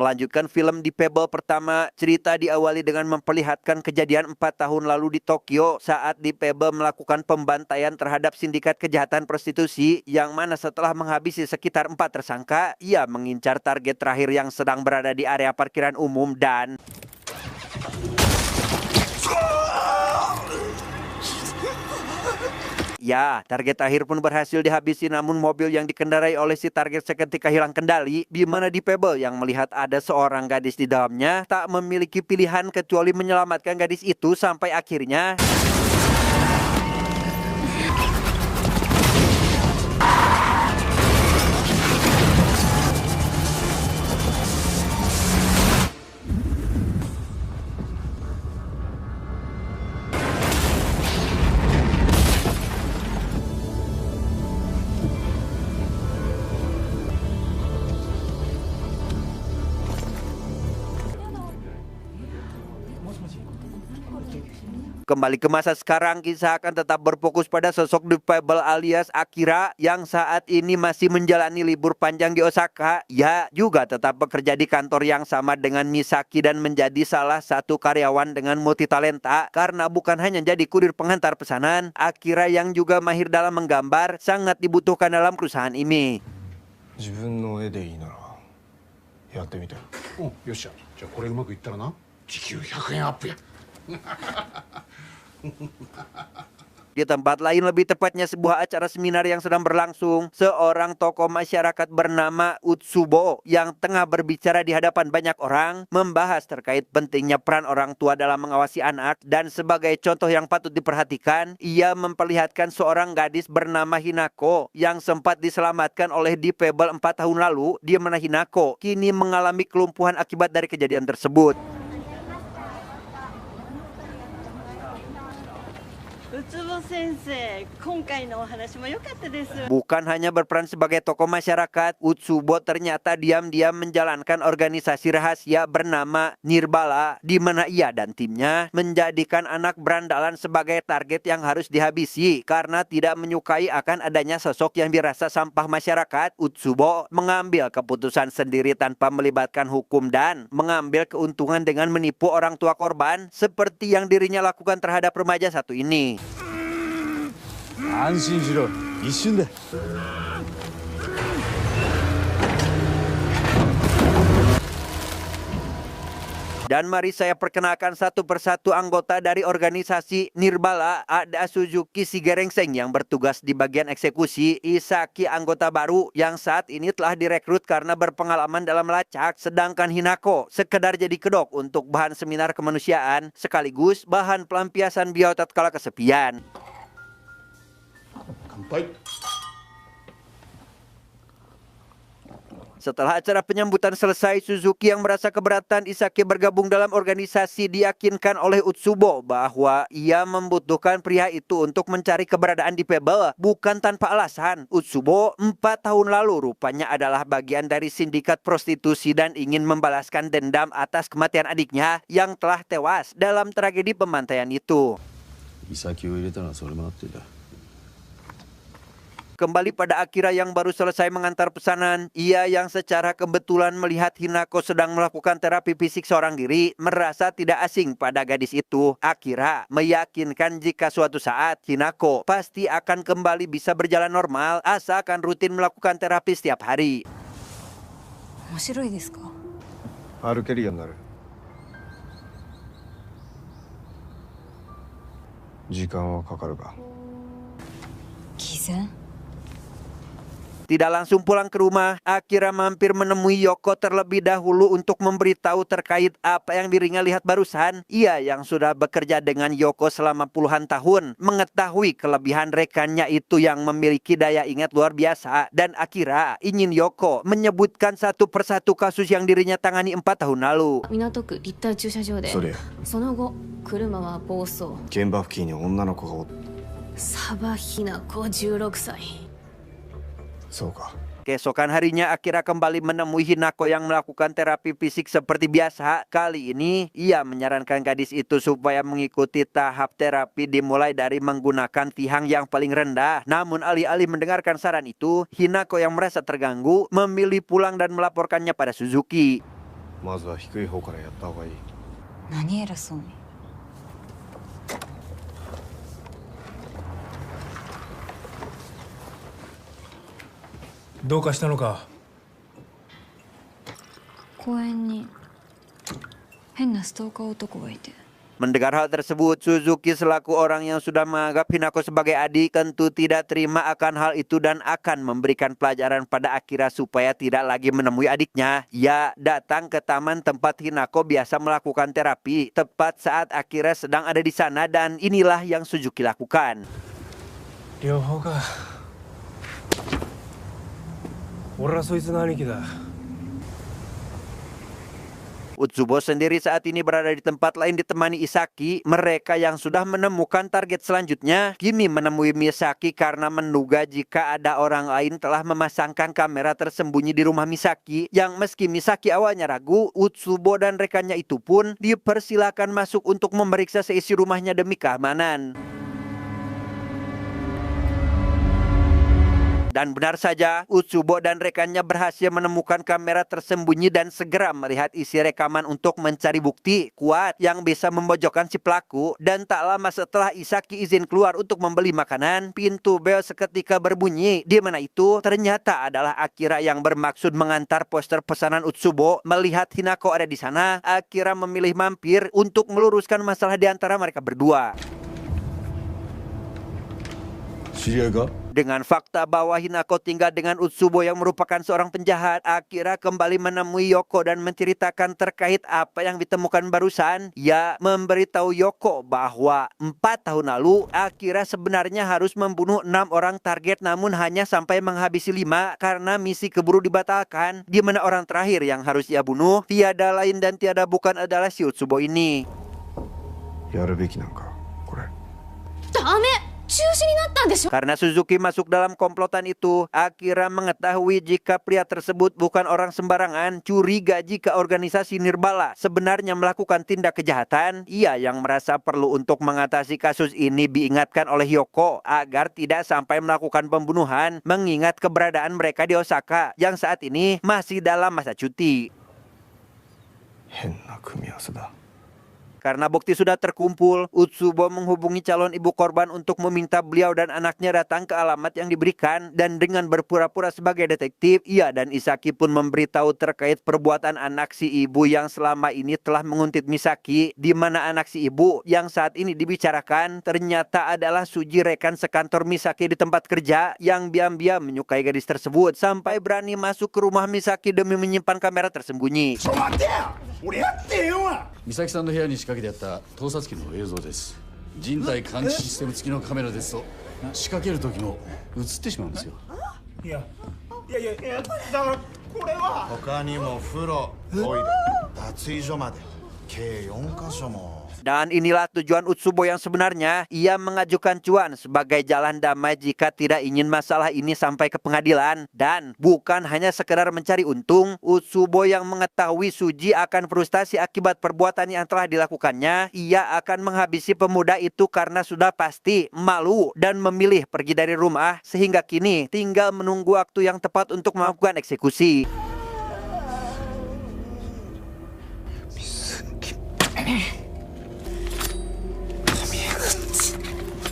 Melanjutkan film di Fable pertama, cerita diawali dengan memperlihatkan kejadian 4 tahun lalu di Tokyo saat di Fable melakukan pembantaian terhadap sindikat kejahatan prostitusi yang mana setelah menghabisi sekitar 4 tersangka, ia mengincar target terakhir yang sedang berada di area parkiran umum dan ya, target akhir pun berhasil dihabisi, namun mobil yang dikendarai oleh si target seketika hilang kendali, di mana di Fable yang melihat ada seorang gadis di dalamnya tak memiliki pilihan kecuali menyelamatkan gadis itu sampai akhirnya kembali ke masa sekarang. Kisah akan tetap berfokus pada sosok The Fable alias Akira yang saat ini masih menjalani libur panjang di Osaka. Ia juga tetap bekerja di kantor yang sama dengan Misaki dan menjadi salah satu karyawan dengan multitalenta karena bukan hanya jadi kurir pengantar pesanan, Akira yang juga mahir dalam menggambar sangat dibutuhkan dalam perusahaan ini. 自分の絵でいいならやってみて。お、よっしゃ。じゃあこれうまくいったらな、時給100円アップや。 Di tempat lain, lebih tepatnya sebuah acara seminar yang sedang berlangsung, seorang tokoh masyarakat bernama Utsubo yang tengah berbicara di hadapan banyak orang membahas terkait pentingnya peran orang tua dalam mengawasi anak, dan sebagai contoh yang patut diperhatikan, ia memperlihatkan seorang gadis bernama Hinako yang sempat diselamatkan oleh Deep Fable 4 tahun lalu, di mana Hinako kini mengalami kelumpuhan akibat dari kejadian tersebut. Bukan hanya berperan sebagai tokoh masyarakat, Utsubo ternyata diam-diam menjalankan organisasi rahasia bernama Nirbala, di mana ia dan timnya menjadikan anak berandalan sebagai target yang harus dihabisi karena tidak menyukai akan adanya sosok yang dirasa sampah masyarakat. Utsubo mengambil keputusan sendiri tanpa melibatkan hukum dan mengambil keuntungan dengan menipu orang tua korban seperti yang dirinya lakukan terhadap remaja satu ini. 安心しろ、一瞬だ。 Dan mari saya perkenalkan satu persatu anggota dari organisasi Nirbala. Ada Suzuki Shigerengseng yang bertugas di bagian eksekusi, Isaki anggota baru yang saat ini telah direkrut karena berpengalaman dalam melacak, sedangkan Hinako sekedar jadi kedok untuk bahan seminar kemanusiaan sekaligus bahan pelampiasan beliau tatkala kesepian. Setelah acara penyambutan selesai, Suzuki yang merasa keberatan Isaki bergabung dalam organisasi diyakinkan oleh Utsubo bahwa ia membutuhkan pria itu untuk mencari keberadaan di Fable bukan tanpa alasan. Utsubo 4 tahun lalu rupanya adalah bagian dari sindikat prostitusi dan ingin membalaskan dendam atas kematian adiknya yang telah tewas dalam tragedi pembantaian itu. Isakiを入れたのはそれもあってだ。 Kembali pada Akira yang baru selesai mengantar pesanan, ia yang secara kebetulan melihat Hinako sedang melakukan terapi fisik seorang diri, merasa tidak asing pada gadis itu. Akira meyakinkan jika suatu saat Hinako pasti akan kembali bisa berjalan normal asalkan rutin melakukan terapi setiap hari. 面白いですか? 歩けるようになる。時間はかかるが。偽善? Tidak langsung pulang ke rumah, Akira mampir menemui Yoko terlebih dahulu untuk memberitahu terkait apa yang dirinya lihat barusan. Ia yang sudah bekerja dengan Yoko selama puluhan tahun mengetahui kelebihan rekannya itu yang memiliki daya ingat luar biasa, dan Akira ingin Yoko menyebutkan satu persatu kasus yang dirinya tangani 4 tahun lalu. 港区立体駐車場でその後車は暴走。現場付近に女の子がおっ。サバヒナコ16歳。 そうか。 Keesokan harinya Akira kembali menemui Hinako yang melakukan terapi fisik seperti biasa. Kali ini ia menyarankan gadis itu supaya mengikuti tahap terapi dimulai dari menggunakan tihang yang paling rendah. Namun alih-alih mendengarkan saran itu, Hinako yang merasa terganggu memilih pulang dan melaporkannya pada Suzuki. まずは低い方からやった方がいい。何偉そうに。どうかしたのか。公園に変なストーカー男がいて。 Mendengar hal tersebut, Suzuki selaku orang yang sudah menganggap Hinako sebagai adik tentu tidak terima akan hal itu dan akan memberikan pelajaran pada Akira supaya tidak lagi menemui adiknya. Ia datang ke taman tempat Hinako biasa melakukan terapi tepat saat Akira sedang ada di sana dan inilah yang Suzuki lakukan. 両方か。俺はそいつの兄貴だ。 Utsubo sendiri saat ini berada di tempat lain ditemani Isaki. Mereka yang sudah menemukan target selanjutnya kini menemui Misaki karena menduga jika ada orang lain telah memasangkan kamera tersembunyi di rumah Misaki. Yang meski Misaki awalnya ragu, Utsubo dan rekannya itu pun dipersilakan masuk untuk memeriksa seisi rumahnya demi keamanan. Dan benar saja, Utsubo dan rekannya berhasil menemukan kamera tersembunyi dan segera melihat isi rekaman untuk mencari bukti kuat yang bisa memojokkan si pelaku. Dan tak lama setelah Isaki izin keluar untuk membeli makanan, pintu bel seketika berbunyi. Di mana itu ternyata adalah Akira yang bermaksud mengantar poster pesanan Utsubo. Melihat Hinako ada di sana, Akira memilih mampir untuk meluruskan masalah di antara mereka berdua. 知り合いか？ Dengan fakta bahwa Hinako tinggal dengan Utsubo yang merupakan seorang penjahat, Akira kembali menemui Yoko dan menceritakan terkait apa yang ditemukan barusan. Ia memberitahu Yoko bahwa 4 tahun lalu Akira sebenarnya harus membunuh 6 orang target namun hanya sampai menghabisi 5 karena misi keburu dibatalkan. Di mana orang terakhir yang harus ia bunuh tiada lain dan tiada bukan adalah si Utsubo ini. やるべきなんかこれ。ダメ、中止になったんでしょ。 Karena Suzuki masuk dalam komplotan itu, Akira mengetahui jika pria tersebut bukan orang sembarangan, curiga jika organisasi Nirbala sebenarnya melakukan tindak kejahatan. Ia yang merasa perlu untuk mengatasi kasus ini diingatkan oleh Yoko agar tidak sampai melakukan pembunuhan, mengingat keberadaan mereka di Osaka yang saat ini masih dalam masa cuti. 変な組み合わせだ。 Karena bukti sudah terkumpul, Utsubo menghubungi calon ibu korban untuk meminta beliau dan anaknya datang ke alamat yang diberikan. Dan dengan berpura-pura sebagai detektif, ia dan Isaki pun memberitahu terkait perbuatan anak si ibu yang selama ini telah menguntit Misaki. Di mana anak si ibu yang saat ini dibicarakan ternyata adalah Suji, rekan sekantor Misaki di tempat kerja yang diam-diam menyukai gadis tersebut sampai berani masuk ke rumah Misaki demi menyimpan kamera tersembunyi. 美咲さんの部屋に仕掛けてやった盗撮機の映像です。人体感知システム付きのカメラですと仕掛ける時も映ってしまうんですよ。いやだからこれは。他にも風呂、トイレ、脱衣所まで計4カ所も。 Dan inilah tujuan Utsubo yang sebenarnya. Ia mengajukan cuan sebagai jalan damai jika tidak ingin masalah ini sampai ke pengadilan. Dan bukan hanya sekedar mencari untung, Utsubo yang mengetahui Suji akan frustasi akibat perbuatan yang telah dilakukannya. Ia akan menghabisi pemuda itu karena sudah pasti malu dan memilih pergi dari rumah. Sehingga kini tinggal menunggu waktu yang tepat untuk melakukan eksekusi.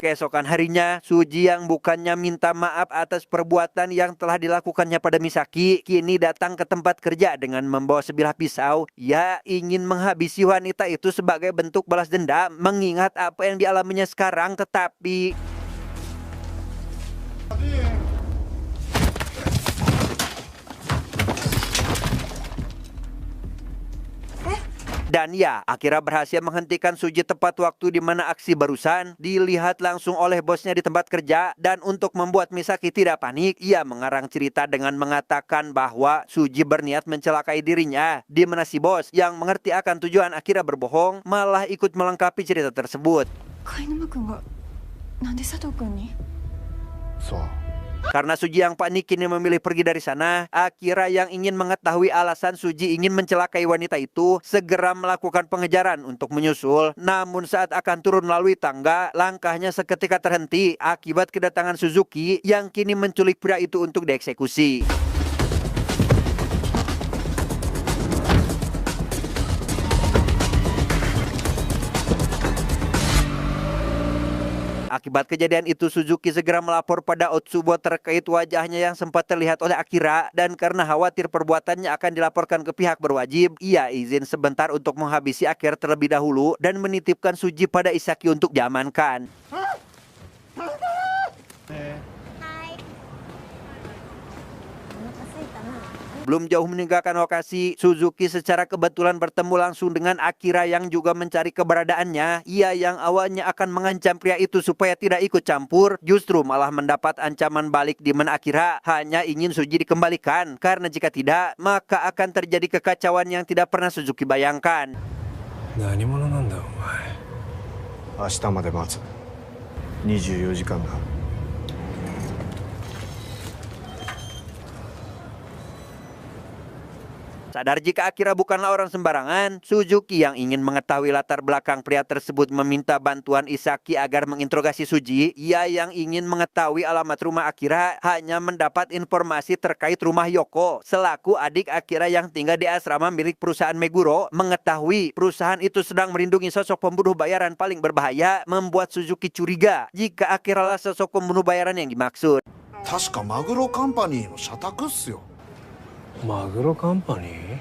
Keesokan harinya, Suji yang bukannya minta maaf atas perbuatan yang telah dilakukannya pada Misaki, kini datang ke tempat kerja dengan membawa sebilah pisau. Ia ingin menghabisi wanita itu sebagai bentuk balas dendam, mengingat apa yang dialaminya sekarang, tetapi... Dan ya, Akira berhasil menghentikan Suji tepat waktu di mana aksi barusan dilihat langsung oleh bosnya di tempat kerja. Dan untuk membuat Misaki tidak panik, ia mengarang cerita dengan mengatakan bahwa Suji berniat mencelakai dirinya. Di mana si bos yang mengerti akan tujuan Akira berbohong malah ikut melengkapi cerita tersebut. Kainuma-kun ga nande Sato-kun ni? So. Karena Suji yang panik kini memilih pergi dari sana, Akira yang ingin mengetahui alasan Suji ingin mencelakai wanita itu segera melakukan pengejaran untuk menyusul. Namun saat akan turun melalui tangga, langkahnya seketika terhenti akibat kedatangan Suzuki yang kini menculik pria itu untuk dieksekusi. Akibat kejadian itu, Suzuki segera melapor pada Otsubo terkait wajahnya yang sempat terlihat oleh Akira, dan karena khawatir perbuatannya akan dilaporkan ke pihak berwajib, ia izin sebentar untuk menghabisi Akira terlebih dahulu dan menitipkan Suji pada Isaki untuk diamankan. Belum jauh meninggalkan lokasi, Suzuki secara kebetulan bertemu langsung dengan Akira yang juga mencari keberadaannya. Ia yang awalnya akan mengancam pria itu supaya tidak ikut campur, justru malah mendapat ancaman balik di mana Akira hanya ingin Suji dikembalikan. Karena jika tidak, maka akan terjadi kekacauan yang tidak pernah Suzuki bayangkan. 何者なんだお前。明日まで待つ。24時間だ。 Sadar jika Akira bukanlah orang sembarangan, Suzuki yang ingin mengetahui latar belakang pria tersebut meminta bantuan Isaki agar menginterogasi Suji. Ia yang ingin mengetahui alamat rumah Akira hanya mendapat informasi terkait rumah Yoko, selaku adik Akira yang tinggal di asrama milik perusahaan Meguro. Mengetahui perusahaan itu sedang melindungi sosok pembunuh bayaran paling berbahaya, membuat Suzuki curiga jika Akira lah sosok pembunuh bayaran yang dimaksud. 確かマグロカンパニーの社宅っすよ。 マグロカンパニー？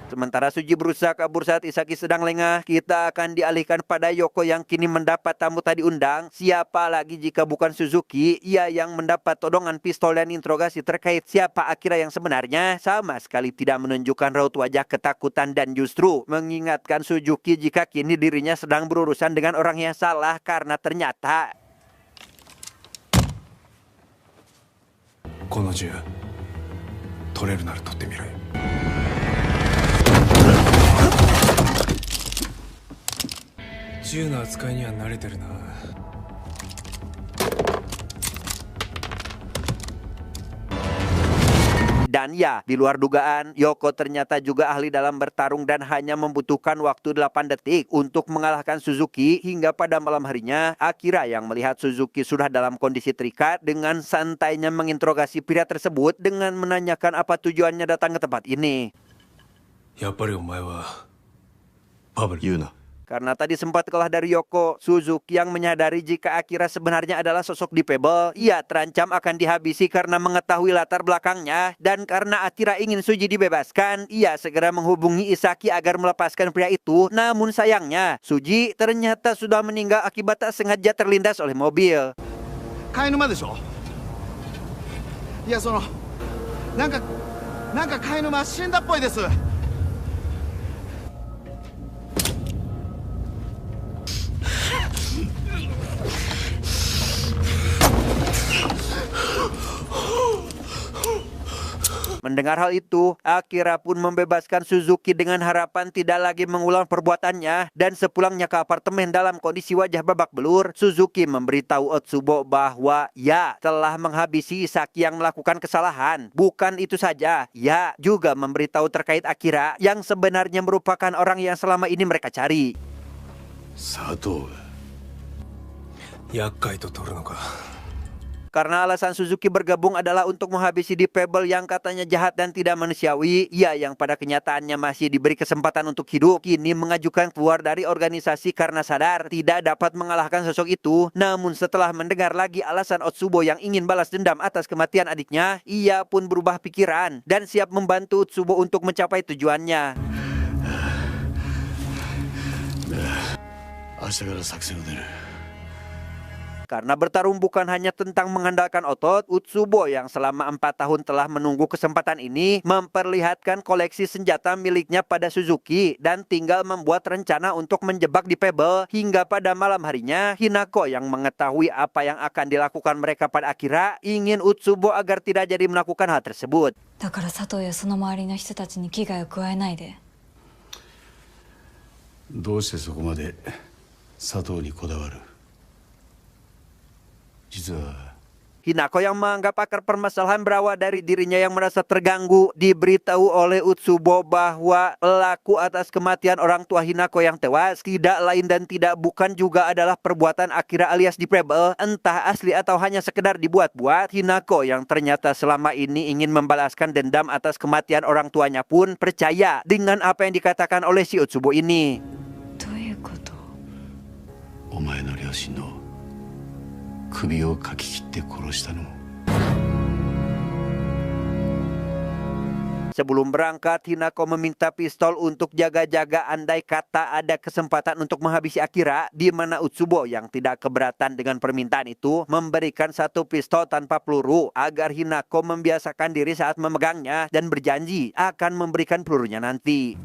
Sementara Suji berusaha kabur saat Isaki sedang lengah, kita akan dialihkan pada Yoko yang kini mendapat tamu tadi undang. Siapa lagi jika bukan Suzuki, ia yang mendapat todongan pistol dan interogasi terkait siapa Akira yang sebenarnya, sama sekali tidak menunjukkan raut wajah ketakutan dan justru mengingatkan Suzuki jika kini dirinya sedang berurusan dengan orang yang salah karena ternyata この銃取れるなら取ってみろよ。銃の扱いには慣れてるな。 Dan ya, di luar dugaan, Yoko ternyata juga ahli dalam bertarung dan hanya membutuhkan waktu 8 detik untuk mengalahkan Suzuki. Hingga pada malam harinya, Akira yang melihat Suzuki sudah dalam kondisi terikat dengan santainya menginterogasi pria tersebut dengan menanyakan apa tujuannya datang ke tempat ini. やっぱりお前はパブル。言うな。 Karena tadi sempat kalah dari Yoko, Suzuki yang menyadari jika Akira sebenarnya adalah sosok difabel, ia terancam akan dihabisi karena mengetahui latar belakangnya. Dan karena Akira ingin Suji dibebaskan, ia segera menghubungi Isaki agar melepaskan pria itu. Namun sayangnya, Suji ternyata sudah meninggal akibat tak sengaja terlindas oleh mobil. 飼い沼でしょ。いやなんか飼い沼死んだっぽいです。 Mendengar hal itu, Akira pun membebaskan Suzuki dengan harapan tidak lagi mengulang perbuatannya. Dan sepulangnya ke apartemen dalam kondisi wajah babak belur, Suzuki memberitahu Otsubo bahwa ia telah menghabisi Isaki yang melakukan kesalahan. Bukan itu saja, ia juga memberitahu terkait Akira yang sebenarnya merupakan orang yang selama ini mereka cari. 佐藤が 厄介と取るのか。 Karena alasan Suzuki bergabung adalah untuk menghabisi difabel yang katanya jahat dan tidak manusiawi, ia yang pada kenyataannya masih diberi kesempatan untuk hidup, kini mengajukan keluar dari organisasi karena sadar tidak dapat mengalahkan sosok itu. Namun setelah mendengar lagi alasan Otsubo yang ingin balas dendam atas kematian adiknya, ia pun berubah pikiran dan siap membantu Otsubo untuk mencapai tujuannya. 明日から作戦を練る。 Karena bertarung bukan hanya tentang mengandalkan otot, Otsubo yang selama 4 tahun telah menunggu kesempatan ini memperlihatkan koleksi senjata miliknya pada Suzuki dan tinggal membuat rencana untuk menjebak difabel. Hingga pada malam harinya, Hinako yang mengetahui apa yang akan dilakukan mereka pada Akira ingin Otsubo agar tidak jadi melakukan hal tersebut. だから佐藤やその周りの人たちに危害を加えないで。どうしてそこまで佐藤にこだわる？ 実は Hinako yang menganggap akar permasalahan berawal dari dirinya yang merasa terganggu diberitahu oleh Otsubo bahwa pelaku atas kematian orang tua Hinako yang tewas tidak lain dan tidak bukan juga adalah perbuatan Akira alias difabel, entah asli atau hanya sekedar dibuat-buat. Hinako yang ternyata selama ini ingin membalaskan dendam atas kematian orang tuanya pun percaya dengan apa yang dikatakan oleh si Otsubo ini. どういうこと？お前の両親の首をかき切って殺したのも。 Sebelum berangkat, Hinako meminta pistol untuk jaga-jaga andai kata ada kesempatan untuk menghabisi Akira, di mana Utsubo yang tidak keberatan dengan permintaan itu memberikan satu pistol tanpa peluru agar Hinako membiasakan diri saat memegangnya dan berjanji akan memberikan pelurunya nanti.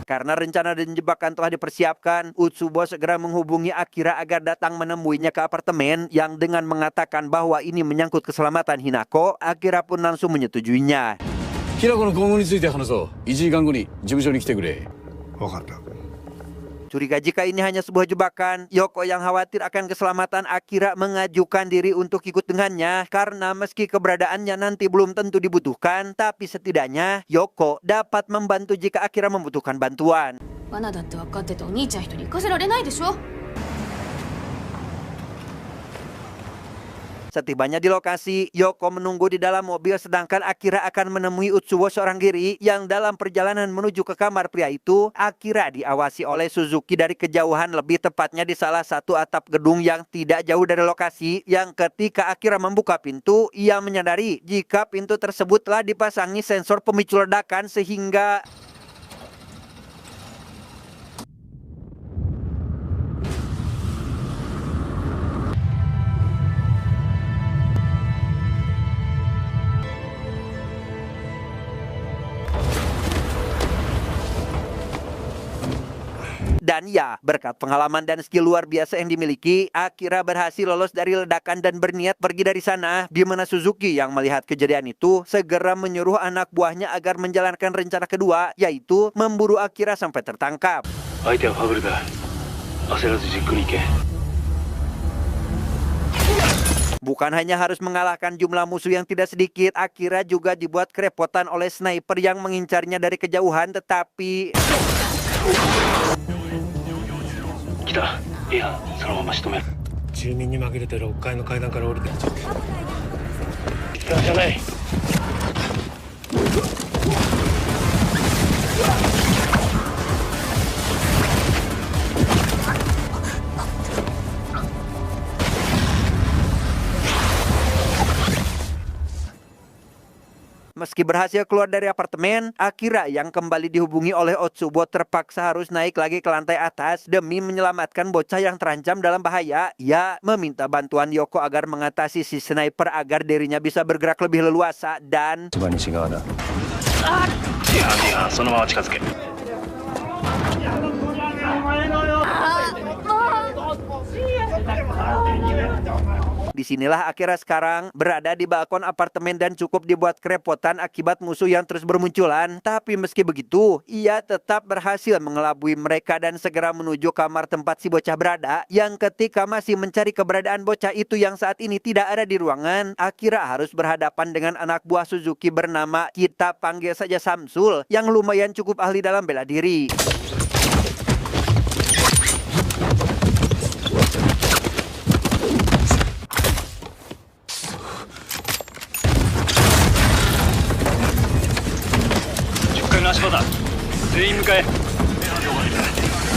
Karena rencana dan jebakan telah dipersiapkan, Utsubo segera menghubungi Akira agar datang menemuinya ke apartemen yang dengan mengatakan bahwa ini menyangkut keselamatan Hinako, Akira pun langsung menyetujuinya. 平子の今後について話そう。1時間後に事務所に来てくれ。分かった。 Curiga jika ini hanya sebuah jebakan, Yoko yang khawatir akan keselamatan Akira mengajukan diri untuk ikut dengannya karena meski keberadaannya nanti belum tentu dibutuhkan, tapi setidaknya Yoko dapat membantu jika Akira membutuhkan bantuan. 罠だって分かっててお兄ちゃん一人行かせられないでしょ。 Setibanya di lokasi, Yoko menunggu di dalam mobil sedangkan Akira akan menemui Utsubo seorang diri yang dalam perjalanan menuju ke kamar pria itu, Akira diawasi oleh Suzuki dari kejauhan, lebih tepatnya di salah satu atap gedung yang tidak jauh dari lokasi, yang ketika Akira membuka pintu, ia menyadari jika pintu tersebut telah dipasangi sensor pemicu ledakan sehingga dan ya, berkat pengalaman dan skill luar biasa yang dimiliki, Akira berhasil lolos dari ledakan dan berniat pergi dari sana, di mana Suzuki yang melihat kejadian itu segera menyuruh anak buahnya agar menjalankan rencana kedua, yaitu memburu Akira sampai tertangkap. Bukan hanya harus mengalahkan jumlah musuh yang tidak sedikit, Akira juga dibuat kerepotan oleh sniper yang mengincarnya dari kejauhan, tetapi いや、そのまま仕留める。住民に紛れて6階の階段から降りてきちゃった。じゃない。 Meski berhasil keluar dari apartemen, Akira yang kembali dihubungi oleh Utsubo terpaksa harus naik lagi ke lantai atas demi menyelamatkan bocah yang terancam dalam bahaya. Ia meminta bantuan Yoko agar mengatasi si sniper agar dirinya bisa bergerak lebih leluasa dan... Disinilah Akira sekarang berada di balkon apartemen dan cukup dibuat kerepotan akibat musuh yang terus bermunculan. Tapi meski begitu, ia tetap berhasil mengelabui mereka dan segera menuju kamar tempat si bocah berada. Yang ketika masih mencari keberadaan bocah itu yang saat ini tidak ada di ruangan, Akira harus berhadapan dengan anak buah Suzuki bernama, kita panggil saja Samsul, yang lumayan cukup ahli dalam bela diri.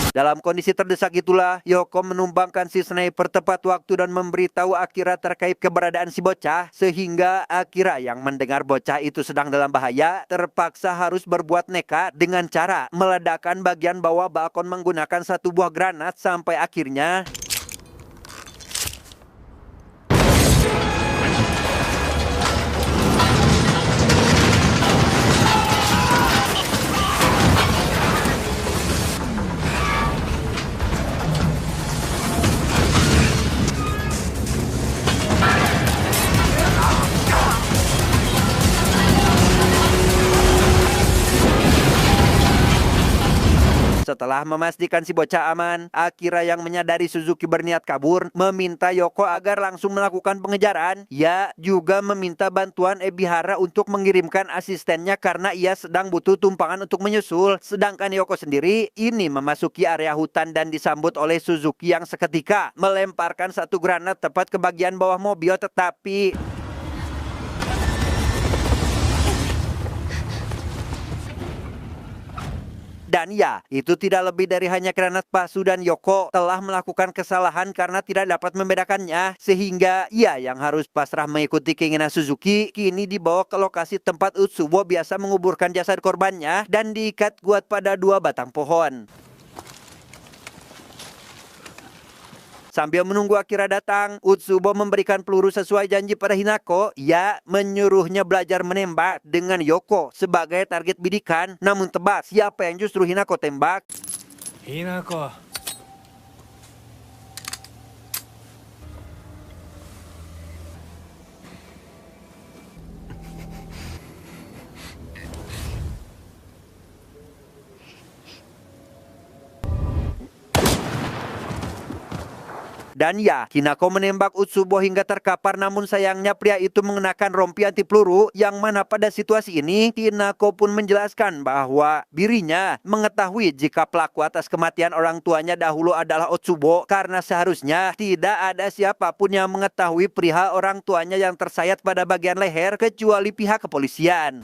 Dalam kondisi terdesak itulah, Yoko menumbangkan si sniper tepat waktu dan memberitahu Akira terkait keberadaan si bocah, sehingga Akira yang mendengar bocah itu sedang dalam bahaya terpaksa harus berbuat nekat dengan cara meledakkan bagian bawah balkon menggunakan satu buah granat sampai akhirnya setelah memastikan si bocah aman, Akira yang menyadari Suzuki berniat kabur meminta Yoko agar langsung melakukan pengejaran. Ia juga meminta bantuan Ebihara untuk mengirimkan asistennya karena ia sedang butuh tumpangan untuk menyusul. Sedangkan Yoko sendiri ini memasuki area hutan dan disambut oleh Suzuki yang seketika melemparkan satu granat tepat ke bagian bawah mobil, tetapi Dan ya, itu tidak lebih dari hanya granat palsu dan Yoko telah melakukan kesalahan karena tidak dapat membedakannya. Sehingga ia yang harus pasrah mengikuti keinginan Suzuki kini dibawa ke lokasi tempat Utsubo biasa menguburkan jasad korbannya dan diikat kuat pada 2 batang pohon. Sambil menunggu Akira datang, Utsubo memberikan peluru sesuai janji pada Hinako. Ia menyuruhnya belajar menembak dengan Yoko sebagai target bidikan. Namun tebak siapa yang justru Hinako tembak? Hinako. Dan ya, Hinako menembak Utsubo hingga terkapar, namun sayangnya pria itu mengenakan rompi anti peluru yang mana pada situasi ini Hinako pun menjelaskan bahwa dirinya mengetahui jika pelaku atas kematian orang tuanya dahulu adalah Utsubo karena seharusnya tidak ada siapapun yang mengetahui perihal orang tuanya yang tersayat pada bagian leher kecuali pihak kepolisian.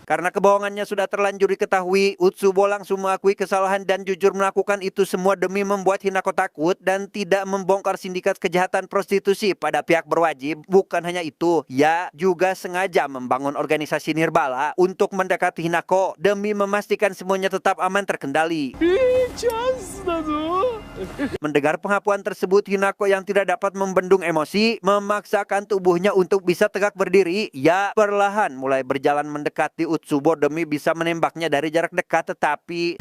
Karena kebohongannya sudah terlanjur diketahui, Utsubo langsung mengakui kesalahan dan jujur melakukan itu semua demi membuat Hinako takut dan tidak membongkar sindikat kejahatan prostitusi pada pihak berwajib. Bukan hanya itu, ia juga sengaja membangun organisasi Nirbala untuk mendekati Hinako demi memastikan semuanya tetap aman terkendali. Mendengar pengakuan tersebut, Hinako yang tidak dapat membendung emosi memaksakan tubuhnya untuk bisa tegak berdiri. Ia perlahan mulai berjalan mendekati Utsubo demi bisa menembaknya dari jarak dekat, tetapi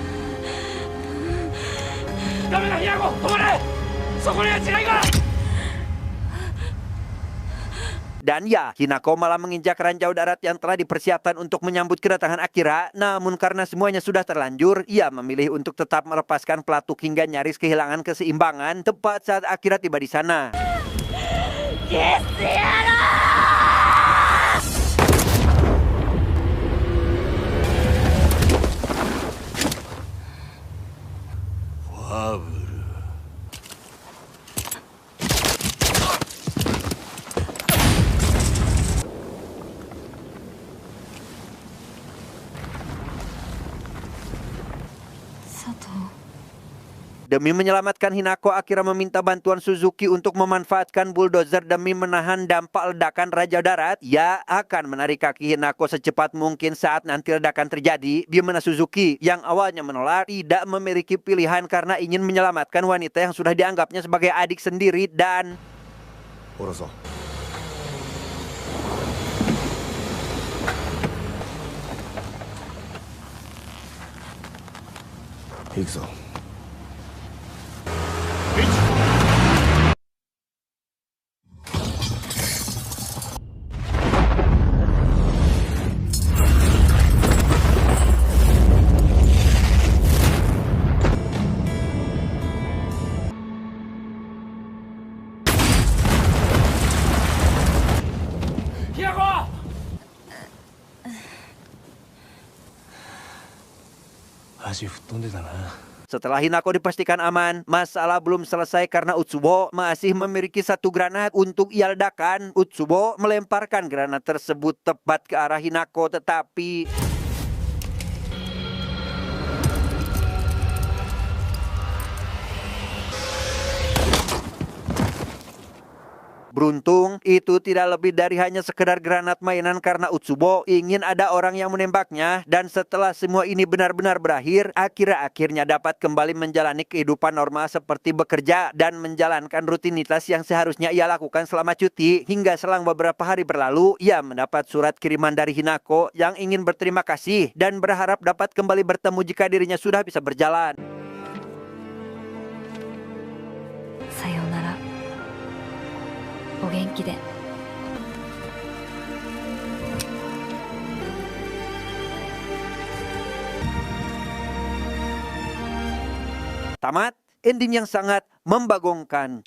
dan ya, Hinako malah menginjak ranjau darat yang telah dipersiapkan untuk menyambut kedatangan Akira. Namun karena semuanya sudah terlanjur, ia memilih untuk tetap melepaskan pelatuk hingga nyaris kehilangan keseimbangan tepat saat Akira tiba di sana. Demi menyelamatkan Hinako, Akira meminta bantuan Suzuki untuk memanfaatkan bulldozer demi menahan dampak ledakan Raja Darat. Ia akan menarik kaki Hinako secepat mungkin saat nanti ledakan terjadi, di mana Suzuki yang awalnya menolak tidak memiliki pilihan karena ingin menyelamatkan wanita yang sudah dianggapnya sebagai adik sendiri dan... Setelah Hinako dipastikan aman, masalah belum selesai karena Utsubo masih memiliki 1 granat untuk ia ledakan. Utsubo melemparkan granat tersebut tepat ke arah Hinako, tetapi... beruntung, itu tidak lebih dari hanya sekedar granat mainan karena Utsubo ingin ada orang yang menembaknya. Dan setelah semua ini benar-benar berakhir, Akira akhirnya dapat kembali menjalani kehidupan normal seperti bekerja dan menjalankan rutinitas yang seharusnya ia lakukan selama cuti. Hingga selang beberapa hari berlalu, ia mendapat surat kiriman dari Hinako yang ingin berterima kasih dan berharap dapat kembali bertemu jika dirinya sudah bisa berjalan. Sayonara. お元気で。Tamat, ending yang sangat membagongkan.